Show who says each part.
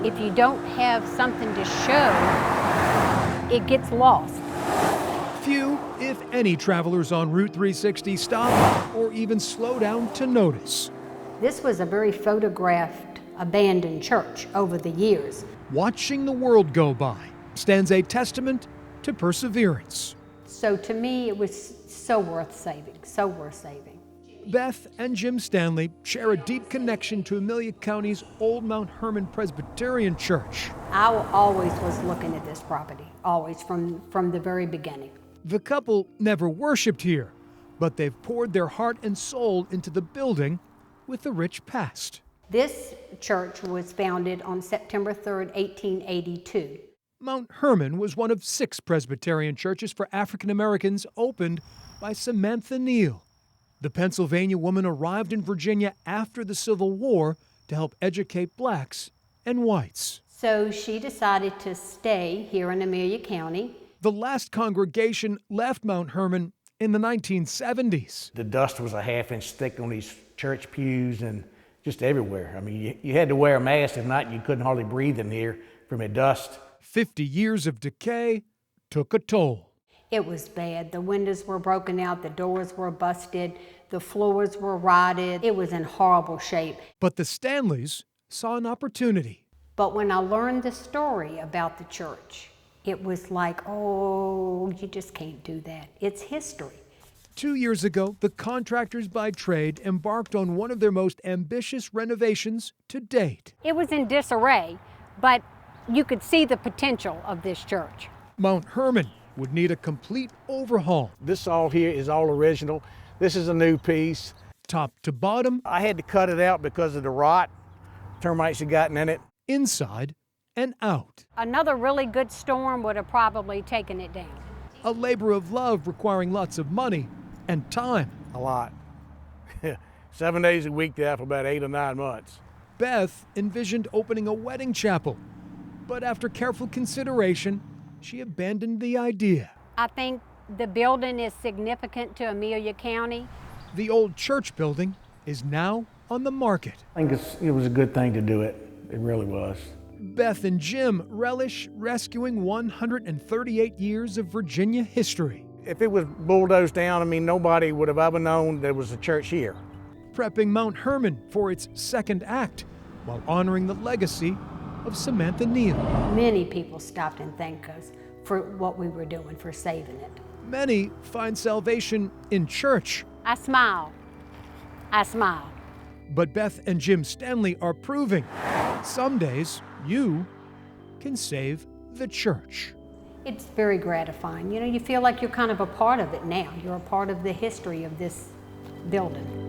Speaker 1: If you don't have something to show, it gets lost.
Speaker 2: Few, if any, travelers on Route 360 stop or even slow down to notice.
Speaker 1: This was a very photographed, abandoned church over the years.
Speaker 2: Watching the world go by stands a testament to perseverance.
Speaker 1: So to me, it was so worth saving, so worth saving.
Speaker 2: Beth and Jim Stanley share a deep connection to Amelia County's old Mount Herman Presbyterian Church.
Speaker 1: I always was looking at this property, always, from the very beginning.
Speaker 2: The couple never worshiped here, but they've poured their heart and soul into the building with a rich past.
Speaker 1: This church was founded on September 3rd, 1882.
Speaker 2: Mount Herman was one of 6 Presbyterian churches for African Americans opened by Samantha Neal. The Pennsylvania woman arrived in Virginia after the Civil War to help educate blacks and whites.
Speaker 1: So she decided to stay here in Amelia County.
Speaker 2: The last congregation left Mount Herman in the 1970s.
Speaker 3: The dust was a half-inch thick on these church pews and just everywhere. I mean, you had to wear a mask. If not, you couldn't hardly breathe in here from the dust.
Speaker 2: 50 years of decay took a toll.
Speaker 1: It was bad. The windows were broken out, the doors were busted, the floors were rotted. It was in horrible shape.
Speaker 2: But the Stanleys saw an opportunity.
Speaker 1: But when I learned the story about the church, it was like, oh, you just can't do that. It's history.
Speaker 2: 2 years ago, the contractors by trade embarked on one of their most ambitious renovations to date.
Speaker 1: It was in disarray, but you could see the potential of this church.
Speaker 2: Mount Herman would need a complete overhaul.
Speaker 3: This all here is all original. This is a new piece.
Speaker 2: Top to bottom,
Speaker 3: I had to cut it out because of the rot. Termites had gotten in it.
Speaker 2: inside and out.
Speaker 1: Another really good storm would have probably taken it down.
Speaker 2: A labor of love requiring lots of money and time.
Speaker 3: A lot. 7 days a week there for about 8 or 9 months.
Speaker 2: Beth envisioned opening a wedding chapel, but after careful consideration, she abandoned the idea.
Speaker 1: I think the building is significant to Amelia County.
Speaker 2: The old church building is now on the market.
Speaker 3: I think it was a good thing to do it. It really was.
Speaker 2: Beth and Jim relish rescuing 138 years of Virginia history.
Speaker 3: If it was bulldozed down, I mean, nobody would have ever known there was a church here.
Speaker 2: Prepping Mount Herman for its second act while honoring the legacy of Samantha Neal.
Speaker 1: Many people stopped and thanked us for what we were doing, for saving it.
Speaker 2: Many find salvation in church.
Speaker 1: I smile. I smile.
Speaker 2: But Beth and Jim Stanley are proving some days you can save the church.
Speaker 1: It's very gratifying. You know, you feel like you're kind of a part of it now. You're a part of the history of this building.